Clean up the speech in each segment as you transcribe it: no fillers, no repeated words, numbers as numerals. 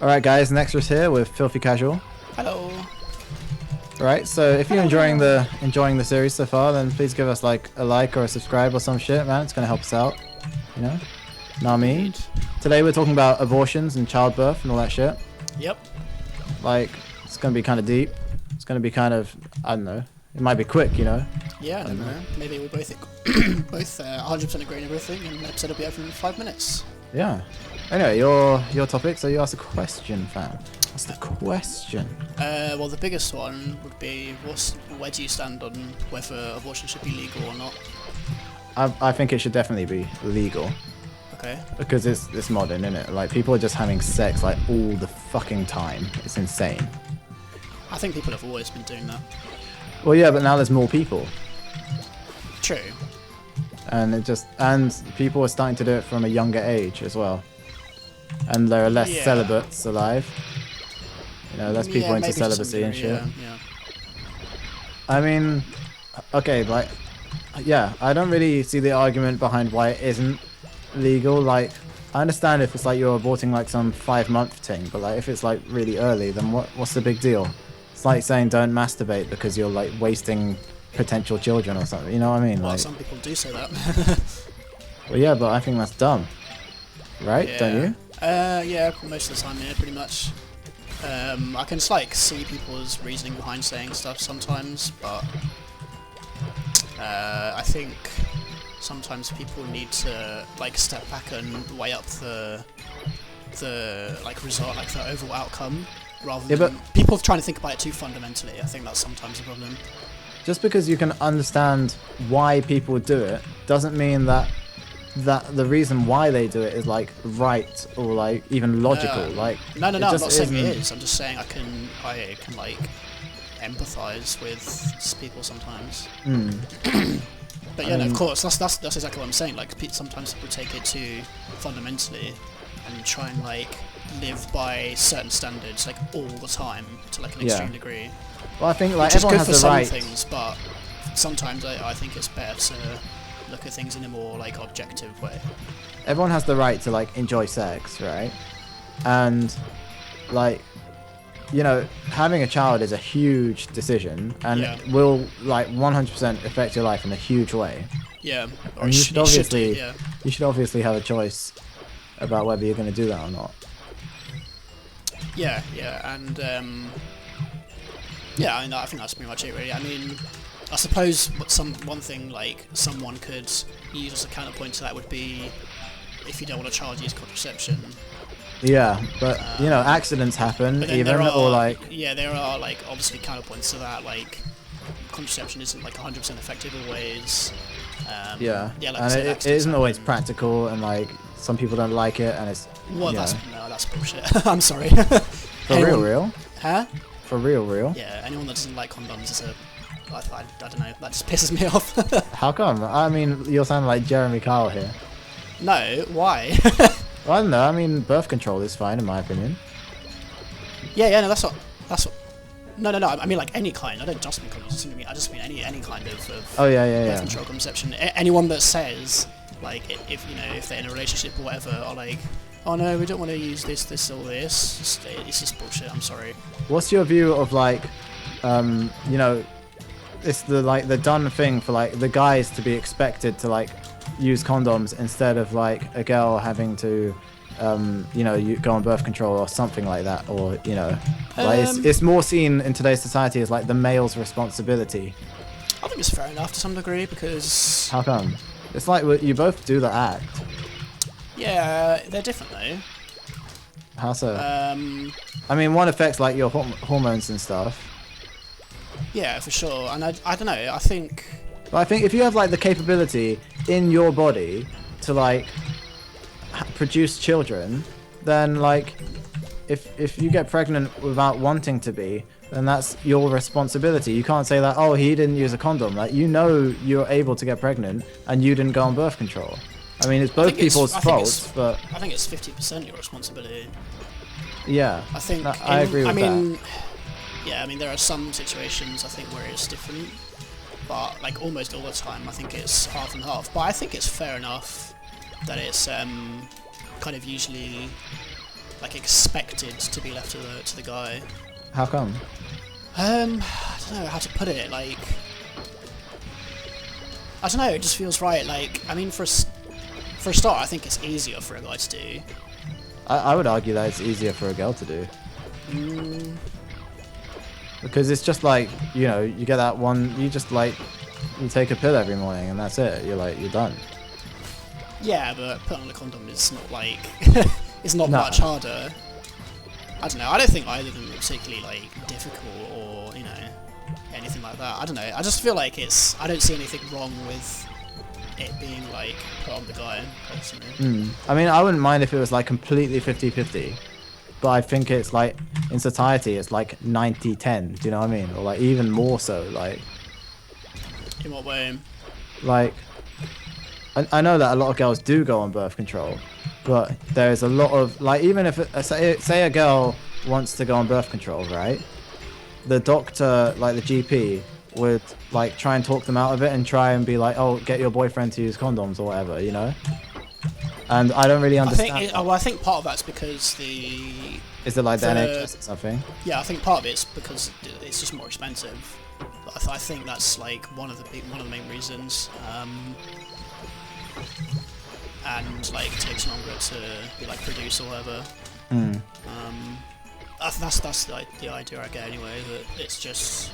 Alright guys, Nexus here with Filthy Casual. Hello. Right, so if you're enjoying the series so far, then please give us like a like or a subscribe or some shit, man. It's gonna help us out. You know? Know what I mean? Today we're talking about abortions and childbirth and all that shit. Yep. Like, it's gonna be kind of deep. It's gonna be kind of, I don't know. It might be quick, you know? Yeah, I don't know. Maybe we'll both 100% agree on everything, and the episode will be over in 5 minutes. Yeah. Anyway, your topic, so you asked a question, fam. What's the question? Well, the biggest one would be, where do you stand on whether abortion should be legal or not? I think it should definitely be legal. Okay. Because it's modern, isn't it? Like, people are just having sex, like, all the fucking time. It's insane. I think people have always been doing that. Well, yeah, but now there's more people. True. And people are starting to do it from a younger age as well. And there are less celibates alive. You know, less people into celibacy and shit. Yeah. I mean, okay, like, yeah, I don't really see the argument behind why it isn't legal. Like, I understand if it's like you're aborting like some 5-month thing, but like if it's like really early, then what's the big deal? It's like saying don't masturbate because you're like wasting potential children or something. You know what I mean? Well, like, some people do say that. well, yeah, but I think that's dumb, right? Yeah. Don't you? Yeah, most of the time, yeah, pretty much. I can just like see people's reasoning behind saying stuff sometimes, but I think sometimes people need to like step back and weigh up the like result, like the overall outcome, rather than people trying to think about it too fundamentally. I think that's sometimes a problem. Just because you can understand why people do it doesn't mean that the reason why they do it is like right or like even logical. Like no, I'm not saying it is. I'm just saying I can like empathize with people sometimes. But yeah, no, of course, that's exactly what I'm saying. Like sometimes people take it too fundamentally and try and like live by certain standards like all the time to like an extreme degree. Well, I think like which is everyone good for has the some right. things, but sometimes I think it's better to look at things in a more like objective way. Everyone has the right to like enjoy sex, right? And like, you know, having a child is a huge decision and it will like 100% affect your life in a huge way. Yeah. Or and you should obviously have a choice about whether you're going to do that or not. Yeah, and yeah, I mean, I think that's pretty much it, really. I mean, I suppose one thing like someone could use as a counterpoint to that would be if you don't want a child, use contraception. Yeah, but you know, accidents happen, even or like. Yeah, there are like obviously counterpoints to that. Like, contraception isn't like 100% effective always. Yeah, like and it isn't always practical, and like some people don't like it, and it's. Well, that's bullshit. I'm sorry. For real? Huh? For real? Yeah, anyone that doesn't like condoms is I don't know, that just pisses me off. How come? I mean, you're sounding like Jeremy Kyle here. No, why? Well, I don't know, I mean, birth control is fine in my opinion. Yeah, no, that's what... No, I mean like any kind, I don't just mean condoms, I just mean any kind of birth control contraception. Anyone that says, like, if they're in a relationship or whatever, are like, oh no, we don't want to use this or this, it's just bullshit, I'm sorry. What's your view of like, you know, it's the done thing for like the guys to be expected to like use condoms instead of like a girl having to you know, you go on birth control or something like that, or you know, like it's more seen in today's society as like the male's responsibility. I think it's fair enough to some degree, because how come? It's like you both do the act. Yeah, they're different though. How so? I mean, one affects like your hormones and stuff. Yeah, for sure. And I don't know, I think if you have like the capability in your body to like produce children, then like if you get pregnant without wanting to be, then that's your responsibility. You can't say that, oh, he didn't use a condom. Like, you know, you're able to get pregnant and you didn't go on birth control. I mean, it's both people's fault, but I think it's 50% your responsibility. Yeah, I think I agree with that. Yeah, I mean, there are some situations I think where it's different, but like almost all the time I think it's half and half. But I think it's fair enough that it's kind of usually like expected to be left to the guy. How come? I don't know how to put it. Like, I don't know. It just feels right. Like, I mean, for a start, I think it's easier for a guy to do. I would argue that it's easier for a girl to do. Because it's just like, you know, you get that one, you just like, you take a pill every morning and that's it. You're done. Yeah, but putting on a condom is not like, it's not much harder. I don't know. I don't think either of them are particularly like difficult or, you know, anything like that. I don't know. I just feel like I don't see anything wrong with it being like put on the guy personally. I mean, I wouldn't mind if it was like completely 50-50. But I think it's like, in society, it's like 90-10, do you know what I mean? Or like even more so, like... In what way? Like, I know that a lot of girls do go on birth control, but there's a lot of, like, even if, say a girl wants to go on birth control, right? The doctor, like the GP, would like try and talk them out of it and try and be like, oh, get your boyfriend to use condoms or whatever, you know? And I don't really understand. I think part of that's because Is it like the NHS or something? Yeah, I think part of it's because it's just more expensive. I think that's like one of the main reasons. And like takes longer to be like produced or whatever. That's like the idea I get anyway. That it's just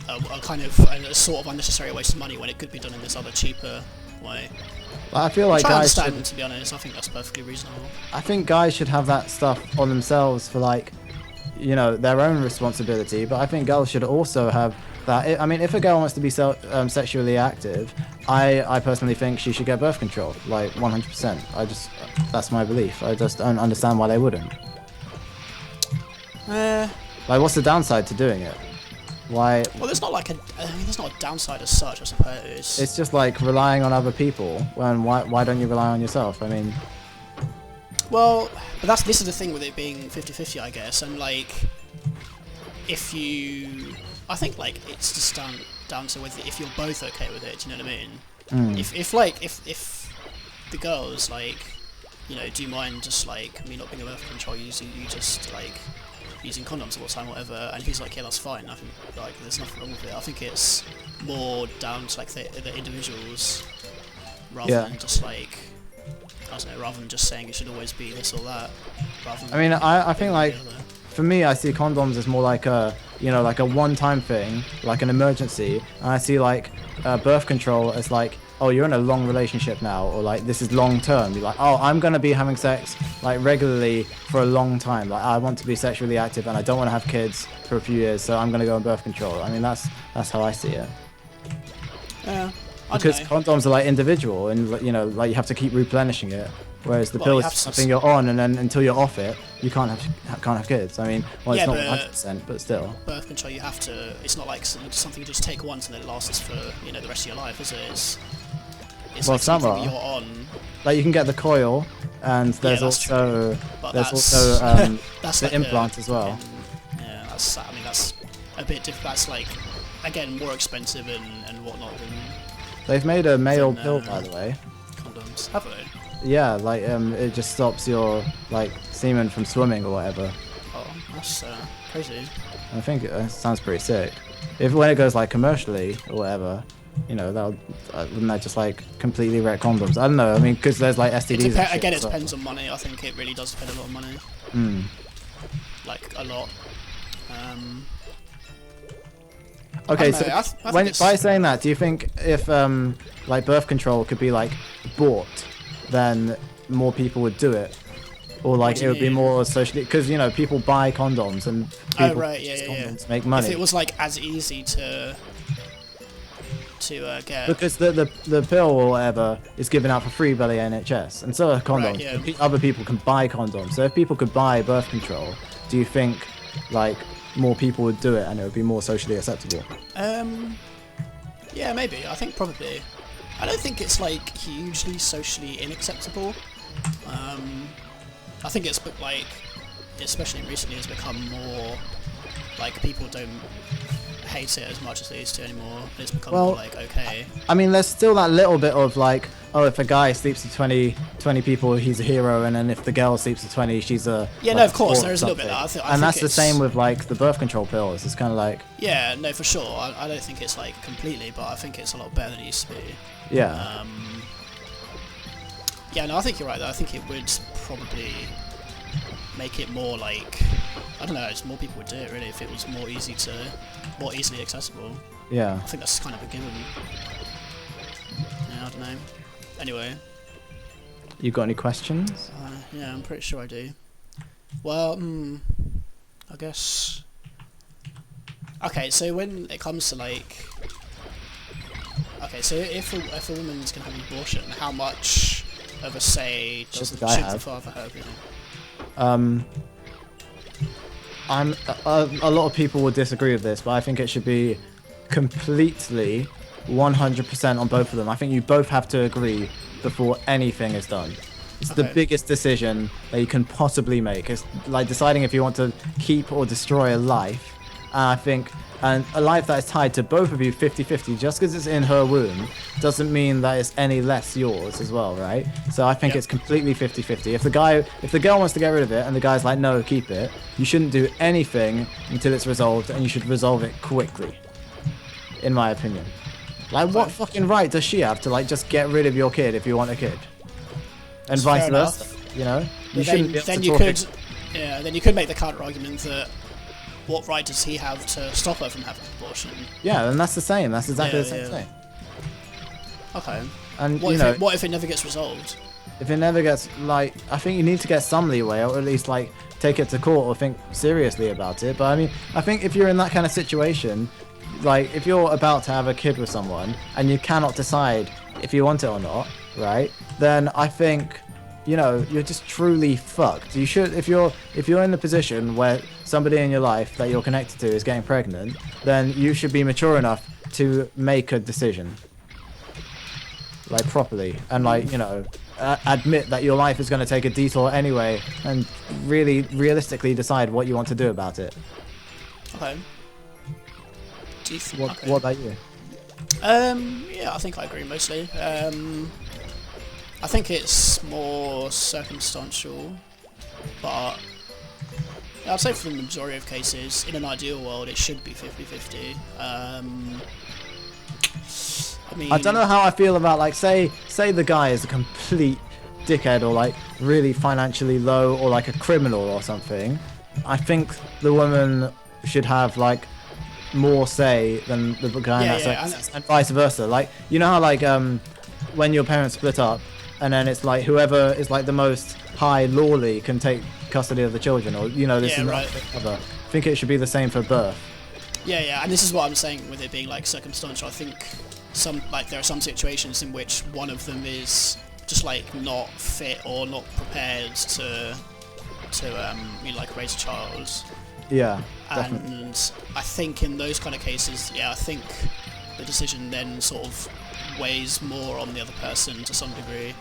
a kind of a sort of unnecessary waste of money when it could be done in this other cheaper way. I feel like guys should, to be honest, I think that's perfectly reasonable. I think guys should have that stuff on themselves for like, you know, their own responsibility. But I think girls should also have that. I mean, if a girl wants to be sexually active, I personally think she should get birth control, like 100%. That's my belief. I just don't understand why they wouldn't. Like, what's the downside to doing it? Why? Well, there's not a downside as such, I suppose. It's just like relying on other people. When why don't you rely on yourself? I mean, well, but this is the thing with it being 50-50, I guess. And like, I think like it's just down to if you're both okay with it. Do you know what I mean? If the girls like, you know, do you mind just like me not being a birth control user, you just like using condoms all the time, whatever, and he's like, yeah, that's fine. I think like there's nothing wrong with it. I think it's more down to like the individuals rather than just like, I don't know, rather than just saying it should always be this or that. I mean, I think like for me, I see condoms as more like a, you know, like a one-time thing, like an emergency, and I see like birth control as like, oh, you're in a long relationship now, or like this is long term. You're like, oh, I'm gonna be having sex like regularly for a long time. Like I want to be sexually active and I don't want to have kids for a few years, so I'm gonna go on birth control. I mean, that's how I see it. Yeah. Because condoms are like individual, and you know, like you have to keep replenishing it. Whereas the pill is something you're on, and then until you're off it, you can't have kids. I mean, well, it's not 100%, but still. Birth control, you have to. It's not like something you just take once and then it lasts for, you know, the rest of your life, is it? It's well, like some something are. You're on. Like you can get the coil, and there's also that's the like implant as well. Yeah, I mean that's a bit different. That's like, again, more expensive and whatnot than. They've made a male pill, by the way. Condoms, have they? Yeah, like it just stops your like semen from swimming or whatever. Oh, that's crazy. I think it sounds pretty sick. When it goes like commercially or whatever, you know, wouldn't that just like completely wreck condoms? I don't know. I mean, because there's like STDs. Again, it depends on money. I think it really does depend a lot on money. Like a lot. Okay, so by saying that, do you think if like birth control could be like bought, then more people would do it, or like it would be more socially? Because you know, people buy condoms and people condoms make money. If it was like as easy to get. Because the pill or whatever is given out for free by the NHS, and so are condoms. Right, yeah. Other people can buy condoms. So if people could buy birth control, do you think like more people would do it and it would be more socially acceptable? Yeah, maybe. I think probably. I don't think it's like hugely socially unacceptable. I think it's like, especially recently, has become more like people don't hate it as much as they used to anymore. And it's become Well, more like, okay. I mean, there's still that little bit of like, oh, if a guy sleeps with 20 people, he's a hero, and then if the girl sleeps with 20, she's a Yeah, like, no, of course, sport there or is a little bit of something. that. I And think that's the it's, same with like the birth control pills. It's kind of like, Yeah, no, for sure. I don't think it's like completely, but I think it's a lot better than it used to be. yeah, Yeah, no, I think you're right though. I think it would probably make it more like, I don't know, just more people would do it really if it was more easily accessible. yeah. I think that's kind of a given. Yeah, I don't know. Anyway, You got any questions? yeah, I'm pretty sure I do. Well, I guess. Okay, so when it comes to like, okay, so if a woman's gonna have an abortion, how much of a say should the father have? You know? A lot of people would disagree with this, but I think it should be completely 100% on both of them. I think you both have to agree before anything is done. It's the biggest decision that you can possibly make. It's like deciding if you want to keep or destroy a life. I think, and a life that is tied to both of you 50-50, just because it's in her womb, doesn't mean that it's any less yours as well, right? So I think it's completely 50-50. If the girl wants to get rid of it and the guy's like, no, keep it, you shouldn't do anything until it's resolved, and you should resolve it quickly, in my opinion. Like, what fucking right does she have to like just get rid of your kid if you want a kid? And That's vice fair versa, enough. you know? You But shouldn't be able then to you talk could, then you could make the counter argument that what right does he have to stop her from having an abortion? Yeah, and that's the same. That's exactly Yeah, the same yeah. thing. Okay. And What you if know, what if it never gets resolved? if it never gets like, I think you need to get some leeway, or at least like take it to court or think seriously about it. But I mean, I think if you're in that kind of situation, like if you're about to have a kid with someone and you cannot decide if you want it or not, right? Then I think, you know, you're just truly fucked. You should, if you're in the position where somebody in your life that you're connected to is getting pregnant, then you should be mature enough to make a decision, like properly, and like, you know, admit that your life is going to take a detour anyway, and really realistically decide what you want to do about it. Okay. What about you? Yeah, I think I agree mostly. I think it's more circumstantial, but I'd say for the majority of cases, in an ideal world, it should be 50-50. I mean, I don't know how I feel about like say the guy is a complete dickhead or like really financially low or like a criminal or something. I think the woman should have like more say than the guy in that sense, and vice versa. Like, you know how like when your parents split up, and then it's like whoever is like the most high lawly can take custody of the children, or you know, this is right. other. I think it should be the same for birth. Yeah, and this is what I'm saying with it being like circumstantial. I think there are some situations in which one of them is just like not fit or not prepared to like raise a child. Yeah, definitely. And I think in those kind of cases, I think the decision then sort of weighs more on the other person to some degree.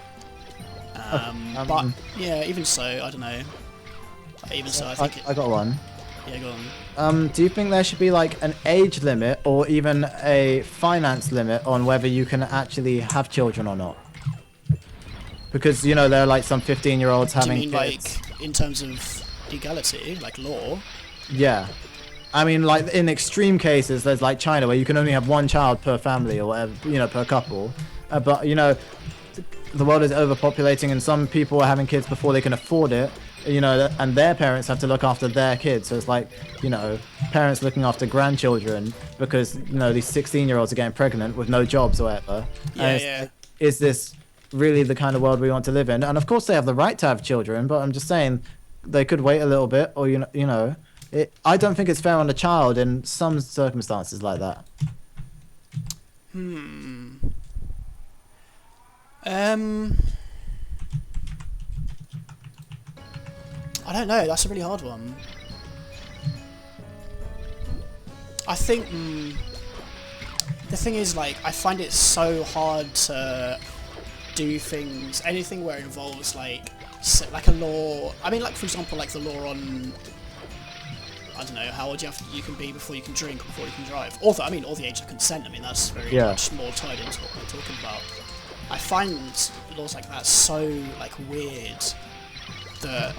But yeah, even so, I don't know. Even so, I think I got one. Yeah, go on. Do you think there should be like an age limit or even a finance limit on whether you can actually have children or not? Because, you know, there are like some 15-year-olds having Do you mean kids. like in terms of legality, like law? Yeah. I mean, like in extreme cases, there's like China where you can only have one child per family or whatever, you know, per couple. But, you know, the world is overpopulating and some people are having kids before they can afford it. You know, and their parents have to look after their kids. So it's like, you know, parents looking after grandchildren because, you know, these 16-year-olds are getting pregnant with no jobs or whatever. Yeah. Like, is this really the kind of world we want to live in? And of course they have the right to have children, but I'm just saying they could wait a little bit, or, you know, I don't think it's fair on the child in some circumstances like that. I don't know, that's a really hard one. I think the thing is, like, I find it so hard to do things, anything where it involves like a law. I mean, like, for example, like the law on I don't know how old you can be before you can drink, before you can drive. Or the age of consent. I mean, that's very much more tied into what we're talking about. I find laws like that so like weird that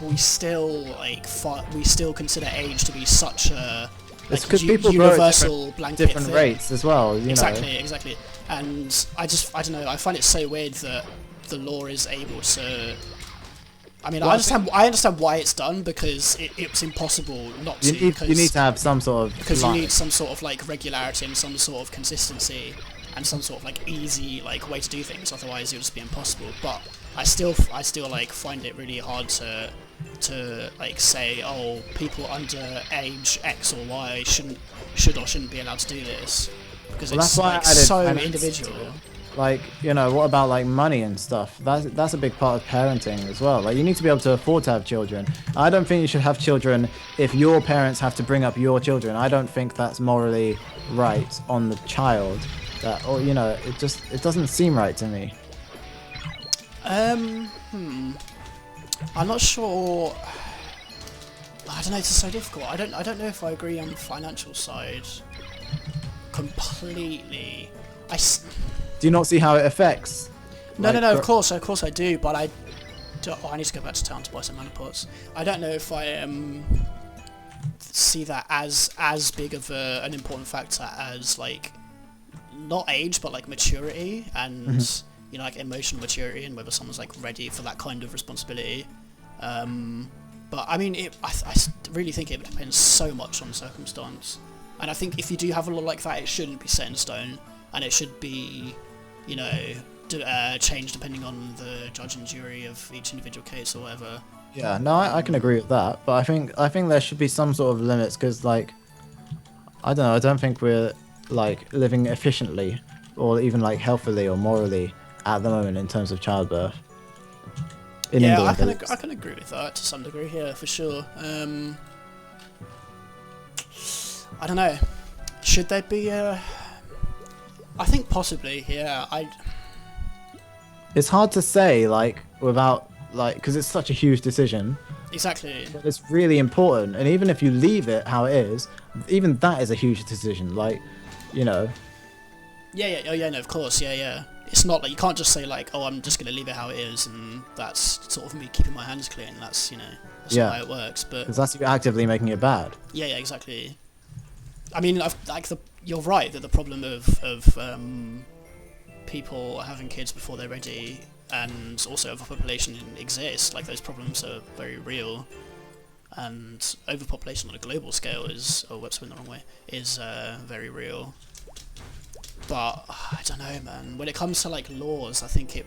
we still consider age to be such a it's because people universal blanket different thing. Rates as well. You know. Exactly. And I don't know. I find it so weird that the law is able to. I mean, I understand why it's done, because it's impossible not to. You need to have some sort of. Because you need some sort of like regularity and some sort of consistency and some sort of like easy like way to do things. Otherwise, it'll just be impossible. But I still like find it really hard to like say, oh, people under age X or Y should or shouldn't be allowed to do this, because it's like so individual. Like, you know, what about like money and stuff? That's a big part of parenting as well. Like, you need to be able to afford to have children. I don't think you should have children if your parents have to bring up your children. I don't think that's morally right on the child. Or you know, it doesn't seem right to me. I'm not sure. I don't know. It's so difficult. I don't know if I agree on the financial side completely. Do you not see how it affects? No. Of course I do. But I need to go back to town to buy some MapleTalks. I don't know if I see that as big of an important factor as like not age, but like maturity and you know, like emotional maturity, and whether someone's like ready for that kind of responsibility. But I mean, I really think it depends so much on the circumstance. And I think if you do have a law like that, it shouldn't be set in stone, and it should be, you know, changed depending on the judge and jury of each individual case or whatever. Yeah, no, I can agree with that, but I think there should be some sort of limits, because like, I don't know, I don't think we're like living efficiently or even like healthily or morally at the moment in terms of childbirth. In England, I can agree with that to some degree. Yeah, for sure. I don't know. Should there be a? I think possibly. Yeah. It's hard to say, like, without like, because it's such a huge decision. Exactly. But it's really important, and even if you leave it how it is, even that is a huge decision. Like, you know. Yeah. Oh yeah. No. Of course. Yeah. It's not like you can't just say like, oh, I'm just gonna leave it how it is, and that's sort of me keeping my hands clean. That's, you know, that's not how it works. But because that's you actively making it bad. Yeah. Exactly. I mean, you're right that the problem of people having kids before they're ready, and also overpopulation exists. Like, those problems are very real, and overpopulation on a global scale is very real. But I don't know, man. When it comes to like laws, I think it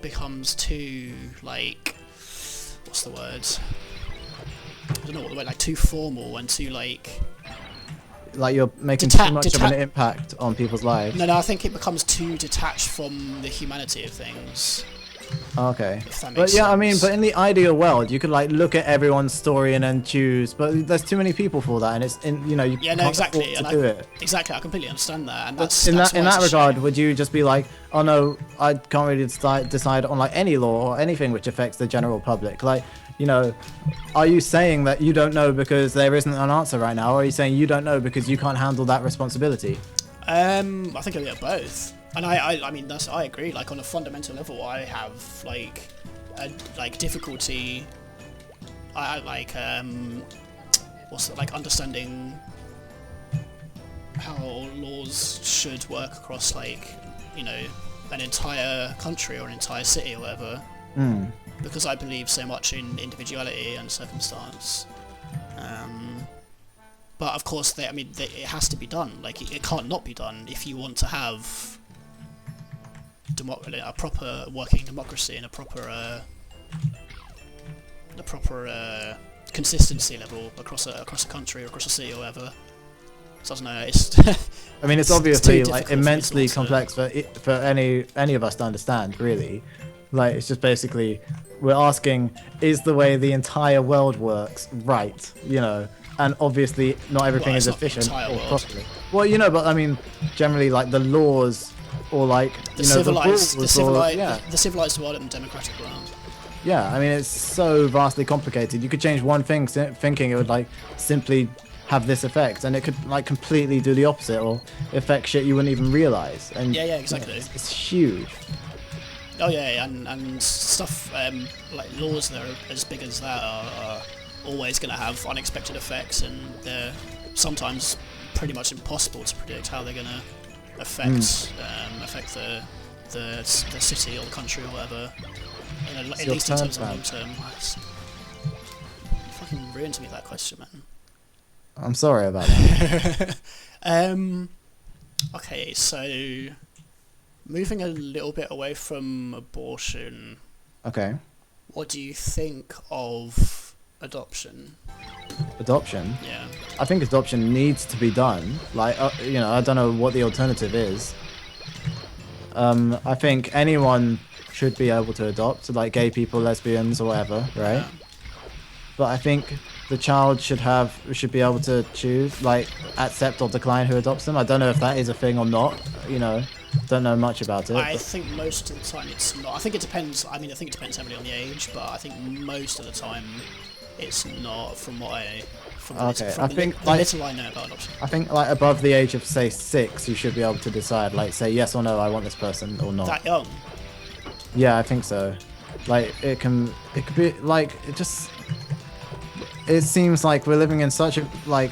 becomes too like, what's the word? I don't know what the word, like too formal and too like you're making too much of an impact on people's lives. No, I think it becomes too detached from the humanity of things. Okay. If that makes But yeah, sense. I mean, but in the ideal world, you could like look at everyone's story and then choose. But there's too many people for that, and it's you know, you can't exactly. afford to do it. Exactly, I completely understand that, and But in that regard, would you just be like, oh no, I can't really decide on like any law or anything which affects the general public? Like, you know, are you saying that you don't know because there isn't an answer right now, or are you saying you don't know because you can't handle that responsibility? I think a bit of both. And I mean, I agree. Like, on a fundamental level, I have like difficulty. I like understanding how laws should work across, like, you know, an entire country or an entire city or whatever. Because I believe so much in individuality and circumstance. But of course, it has to be done. Like, it can't not be done if you want to have a proper working democracy and a proper consistency level across a country or across a city or whatever. So I don't know. It's I mean, it's obviously like immensely complex for any of us to understand, really. Like, it's just basically we're asking, is the way the entire world works right? You know, and obviously not everything is efficient or properly. Well, you know, but I mean, generally, like the laws or like the civilized world and the democratic world. Yeah, I mean, it's so vastly complicated. You could change one thing, thinking it would like simply have this effect, and it could like completely do the opposite or affect shit you wouldn't even realize. And Yeah, exactly. it's huge. Oh yeah, and stuff like laws that are as big as that are always going to have unexpected effects, and they're sometimes pretty much impossible to predict how they're going to affect the city or the country or whatever. At least in terms of long term. You fucking ruined me that question, man. I'm sorry about that. Okay, so moving a little bit away from abortion. Okay. What do you think of adoption? Adoption? Yeah. I think adoption needs to be done. Like, I don't know what the alternative is. I think anyone should be able to adopt, like gay people, lesbians, or whatever, right? Yeah. But I think the child should be able to choose, like, accept or decline who adopts them. I don't know if that is a thing or not. Don't know much about it. I think most of the time it's not. I think it depends. I mean, I think it depends heavily on the age, but I think most of the time it's not. From what I little I know about adoption. I think like above the age of say 6, you should be able to decide, like, say yes or no, I want this person or not. That young? Yeah, I think so. Like it could be like it seems like we're living in such a like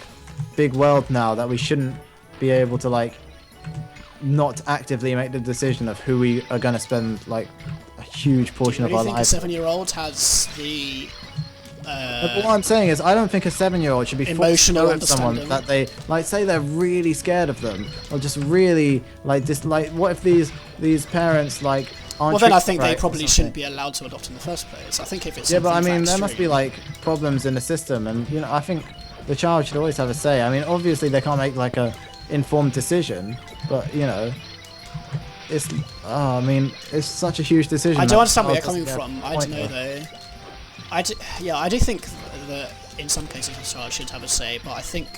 big world now that we shouldn't be able to like not actively make the decision of who we are going to spend like a huge portion of our lives. Do you think a 7-year-old has the but what I'm saying is, I don't think a 7-year-old should be emotional forced to someone that they like. Say they're really scared of them, or just really like dislike. What if these parents like aren't? Well, then I think right they probably shouldn't be allowed to adopt in the first place. I think if it's but I mean, there must be like problems in the system, and I think the child should always have a say. I mean, obviously they can't make like a informed decision, but it's I mean, it's such a huge decision. I do understand where you're coming from. I don't know though. I do think that in some cases a child should have a say, but I think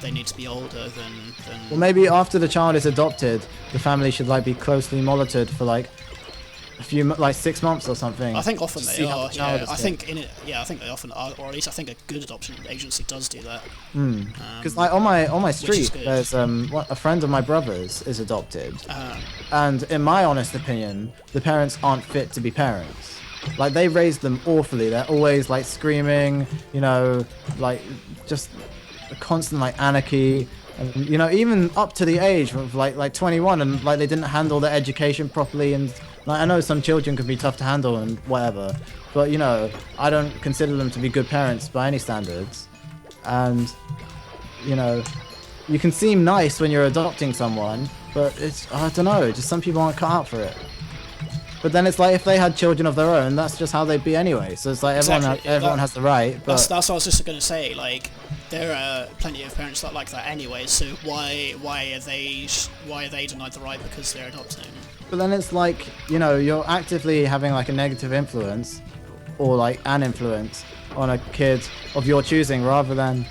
they need to be older than... Well, maybe after the child is adopted, the family should like be closely monitored for like a few, like 6 months or something. I think often they are. Yeah, I think I think they often are, or at least I think a good adoption agency does do that. Because like on my street, there's a friend of my brother's is adopted, and in my honest opinion, the parents aren't fit to be parents. Like they raised them awfully. They're always like screaming, like just a constant like anarchy. And, even up to the age of like 21, and like they didn't handle their education properly. And like I know some children can be tough to handle and whatever, but I don't consider them to be good parents by any standards. And you can seem nice when you're adopting someone, but I don't know, just some people aren't cut out for it. But then it's like if they had children of their own, that's just how they'd be anyway. So it's like everyone has the right. But that's what I was just going to say. Like there are plenty of parents that like that anyway. So why are they denied the right because they're adopting? But then it's like you're actively having like a negative influence, or like an influence on a kid of your choosing, rather than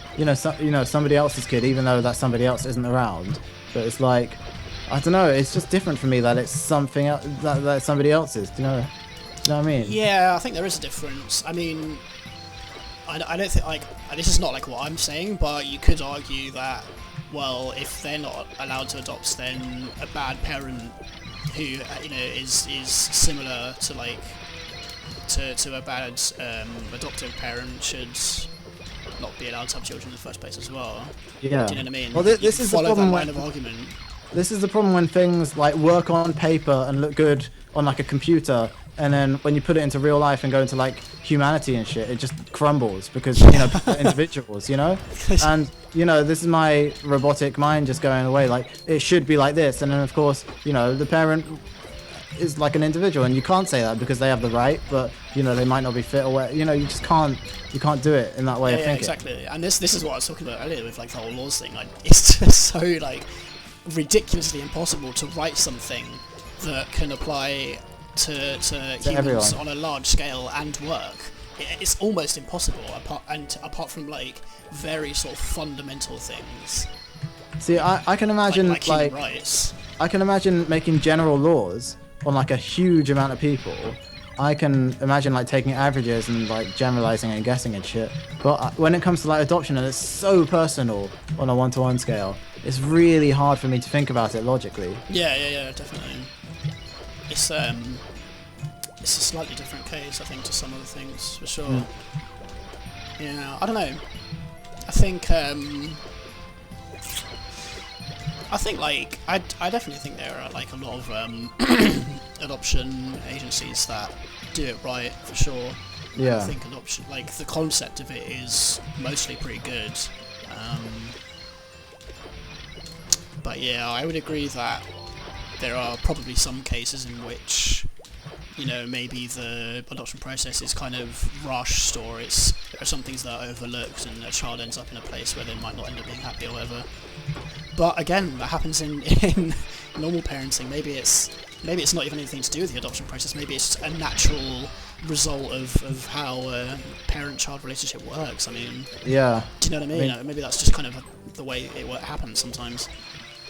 somebody else's kid, even though that somebody else isn't around. But it's like, I don't know, it's just different for me that it's something else, that somebody else's. Do you know what I mean? Yeah, I think there is a difference. I mean, I don't think like this is not like what I'm saying, but you could argue that, well, if they're not allowed to adopt, then a bad parent who is similar to like to a bad adoptive parent should not be allowed to have children in the first place as well. Yeah. Do you know what I mean? Well, this is the problem line of argument. This is the problem when things like work on paper and look good on like a computer, and then when you put it into real life and go into like humanity and shit, it just crumbles because people are individuals, and this is my robotic mind just going away. Like it should be like this, and then of course the parent is like an individual, and you can't say that because they have the right, but they might not be fit or what. You just can't do it in that way of thinking. Exactly. And this is what I was talking about earlier with like the whole laws thing. Like it's just so like ridiculously impossible to write something that can apply to humans everyone on a large scale and work. It's almost impossible apart from like very sort of fundamental things. See, I can imagine like human rights. I can imagine making general laws on like a huge amount of people, I can imagine like taking averages and like generalizing and guessing and shit. But when it comes to like adoption, and it's so personal on a one-to-one scale, it's really hard for me to think about it logically. Yeah, definitely. It's a slightly different case, I think, to some other things for sure. Yeah, I don't know. I think like I definitely think there are like a lot of adoption agencies that do it right for sure. Yeah. I think adoption, like the concept of it, is mostly pretty good. But yeah, I would agree that there are probably some cases in which, you know, maybe the adoption process is kind of rushed, or there are some things that are overlooked and a child ends up in a place where they might not end up being happy or whatever. But again, that happens in normal parenting. Maybe it's not even anything to do with the adoption process. Maybe it's a natural result of how a parent-child relationship works. I mean, yeah. Do you know what I mean? Maybe that's just kind of the way it happens sometimes.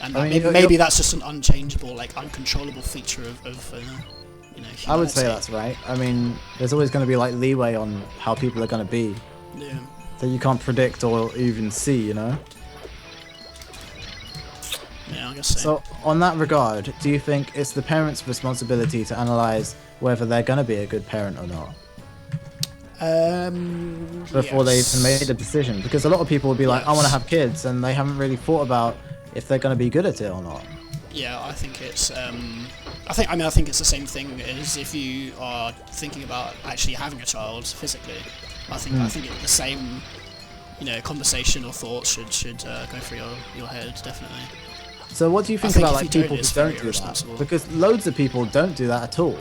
And I mean, maybe that's just an unchangeable, like uncontrollable feature of you know, humanity. I would say that's right. I mean, there's always going to be like leeway on how people are going to be. Yeah. That you can't predict or even see, you know? Yeah, I guess so. So, on that regard, do you think it's the parent's responsibility to analyse whether they're going to be a good parent or not? Before they even made a decision? Because a lot of people will be like, I want to have kids, and they haven't really thought about if they're going to be good at it or not. Yeah, I think it's. I think it's the same thing as if you are thinking about actually having a child physically. I think the same, you know, conversation or thoughts should go through your head, definitely. So what do you think about like people who don't do that? Because loads of people don't do that at all.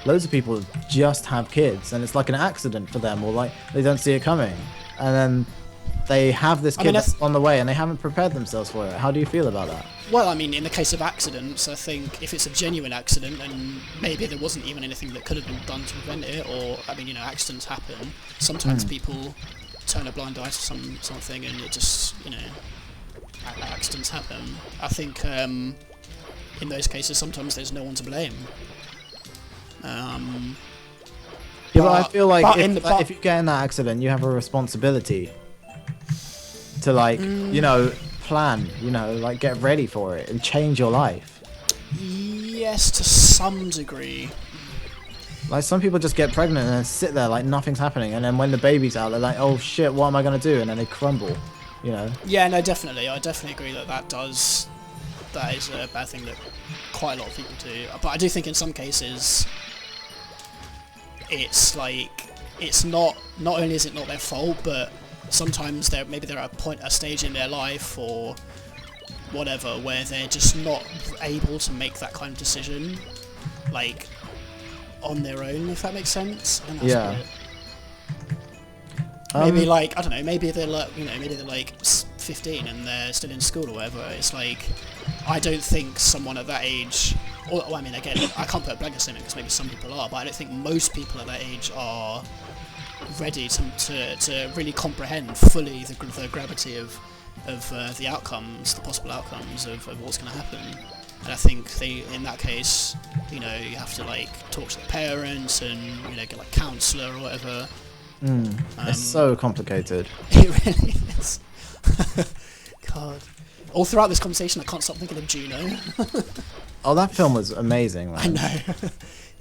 Loads of people just have kids, and it's like an accident for them, or like they don't see it coming, and then they have this kid that's on the way, and they haven't prepared themselves for it. How do you feel about that? Well, I mean, in the case of accidents, I think if it's a genuine accident, and maybe there wasn't even anything that could have been done to prevent it, or, I mean, you know, accidents happen. Sometimes people turn a blind eye to something, and it just, you know, accidents happen. I think in those cases, sometimes there's no one to blame. But I feel like if you get in that accident, you have a responsibility to, like, you know, plan, you know, like get ready for it and change your life. Yes, to some degree. Like, some people just get pregnant and then sit there like nothing's happening, and then when the baby's out, they're like, oh shit, what am I going to do? And then they crumble, you know? Yeah, no, definitely. I definitely agree that is a bad thing that quite a lot of people do. But I do think in some cases, it's like, it's not only is it not their fault, but sometimes they're at a stage in their life or whatever where they're just not able to make that kind of decision, like, on their own, if that makes sense. And that's weird. Maybe, like, I don't know, maybe they're like, you know, maybe they're like 15 and they're still in school or whatever. It's like, I don't think someone at that age, or I mean, again, I can't put a blanket statement because maybe some people are, but I don't think most people at that age are ready to really comprehend fully the gravity of the outcomes, the possible outcomes of what's going to happen. And I think in that case, you know, you have to like talk to the parents and, you know, get like counsellor or whatever. It's so complicated. It really is. God. All throughout this conversation, I can't stop thinking of Juno. Oh, that film was amazing, man. I know.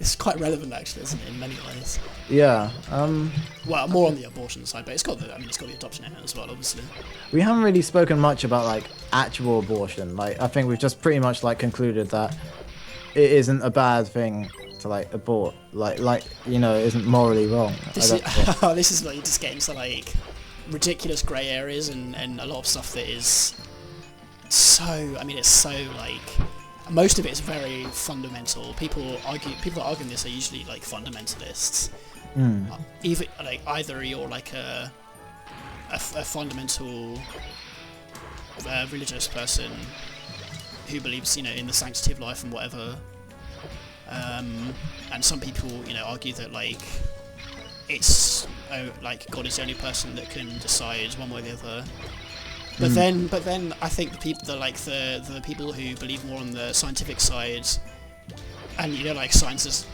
It's quite relevant, actually, isn't it, in many ways? Yeah. Well, more on the abortion side, but it's got the adoption in it as well, obviously. We haven't really spoken much about like actual abortion. Like, I think we've just pretty much like concluded that it isn't a bad thing to like abort. Like you know, it isn't morally wrong. This is like you just get into like ridiculous grey areas and a lot of stuff that is so. I mean, it's so like. Most of it is very fundamental. People that are arguing this are usually like fundamentalists. Either you're like a fundamental religious person who believes, you know, in the sanctity of life and whatever. And some people, you know, argue that like it's like God is the only person that can decide one way or the other. But then I think the people who believe more on the scientific side, and you know, like science is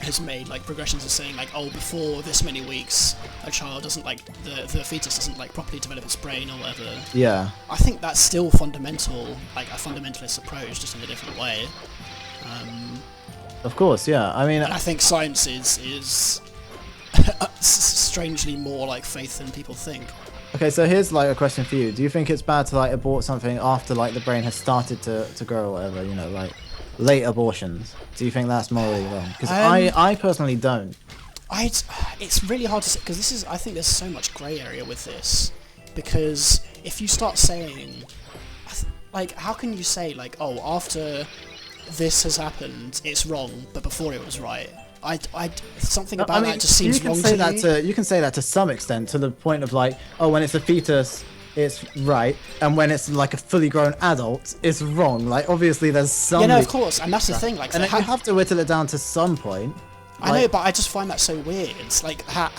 has made like progressions of saying like, oh, before this many weeks, a child doesn't like the fetus doesn't like properly develop its brain or whatever. Yeah. I think that's still fundamental, like a fundamentalist approach, just in a different way. Of course, yeah. I mean, And I think science is strangely more like faith than people think. okay, so here's like a question for you. Do you think it's bad to like abort something after like the brain has started to grow or whatever, you know, like late abortions? Do you think that's morally wrong? Because I personally don't. It's really hard to say, because I think there's so much grey area with this, because if you start saying, like, how can you say like, oh, after this has happened, it's wrong, but before it was right? Something about that just seems wrong to me. You can say that to some extent, to the point of like, oh, when it's a fetus, it's right, and when it's like a fully grown adult, it's wrong. Like, obviously, there's some. Yeah, no, of course, and that's the thing. Like, and then you have to whittle it down to some point. I know, but I just find that so weird. It's like, I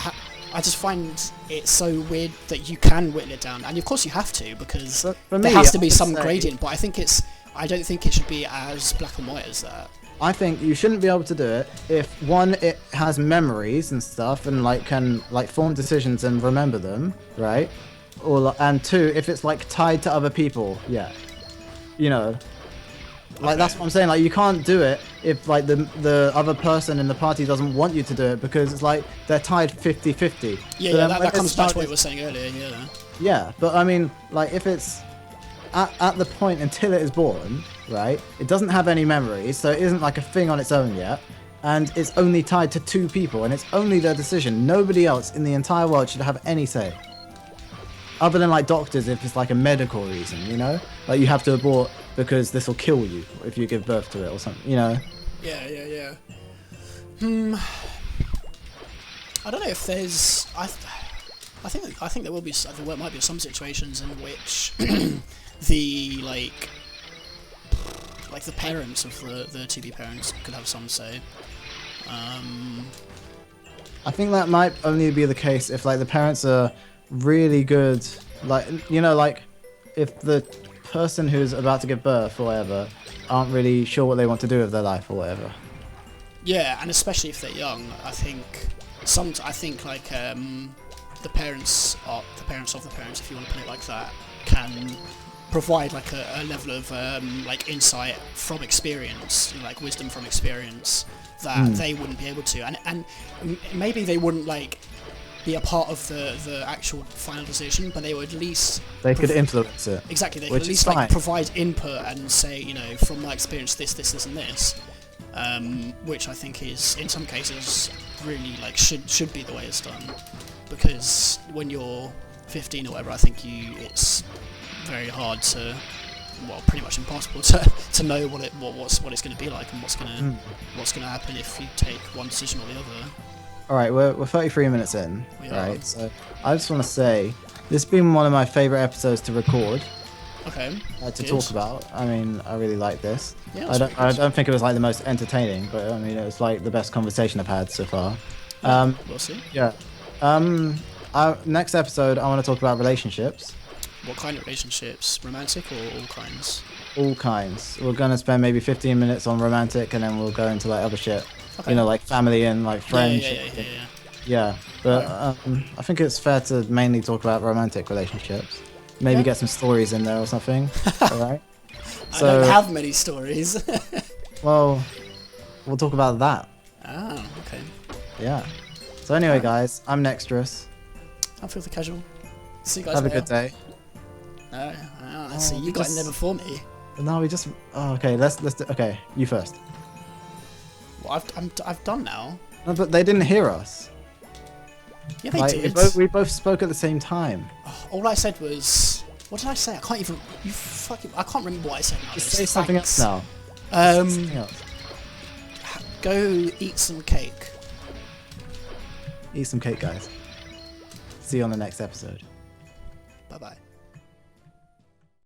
just find it so weird that you can whittle it down, and of course you have to, because there has to be some gradient. But I don't think it should be as black and white as that. I think you shouldn't be able to do it if, one, it has memories and stuff and like can like form decisions and remember them, right? And two, if it's like tied to other people, yeah, you know, like that's what I'm saying. Like, you can't do it if like the other person in the party doesn't want you to do it, because it's like they're tied 50-50. Yeah, So that comes back to what you were saying earlier. Yeah. Yeah, but I mean, like, if it's at the point until it is born, right? It doesn't have any memories, so it isn't like a thing on its own yet, and it's only tied to two people, and it's only their decision. Nobody else in the entire world should have any say, other than like doctors, if it's like a medical reason, you know, like you have to abort because this will kill you if you give birth to it or something, you know. Yeah. I don't know if there's. I think there might be some situations in which the the parents of the to-be parents could have some say. I think that might only be the case if like the parents are really good, like, you know, like if the person who's about to give birth or whatever aren't really sure what they want to do with their life or whatever. Yeah, and especially if they're young, I think like the parents of the parents, if you want to put it like that, can provide like a level of like insight from experience, like wisdom from experience that they wouldn't be able to, and maybe they wouldn't like be a part of the actual final decision, but they would at least could influence it. Exactly, they could at least like provide input and say, you know, from my experience, this, and this, which I think is in some cases really like should be the way it's done, because when you're 15 or whatever, I think it's very hard to, well, pretty much impossible to know what it's going to be like and what's going to happen if you take one decision or the other. All right, we're 33 minutes in, right? So I just want to say this has been one of my favorite episodes to record. Okay. To talk about. I mean, I really like this. Yeah, I don't think it was like the most entertaining, but I mean, it was like the best conversation I've had so far. We'll see. Yeah. Next episode, I want to talk about relationships. What kind of relationships? Romantic or all kinds? All kinds. We're gonna spend maybe 15 minutes on romantic, and then we'll go into like other shit. Okay. You know, like family and like friendship. Yeah. But I think it's fair to mainly talk about romantic relationships. Maybe get some stories in there or something. All right. So, I don't have many stories. Well, we'll talk about that. Ah, okay. Yeah. So anyway, guys, I'm Nextrous. I'm Filthy Casual. See you guys Have later. a good day. Let's see, you got in there before me. No, we just. Oh, okay. Let's do. Okay, you first. Well, I've done now. No, but they didn't hear us. Yeah, they did. We both spoke at the same time. All I said was, what did I say? I can't even. I can't remember what I said now. Just say something else now. Something else. Go eat some cake. Eat some cake, guys. See you on the next episode. Bye bye.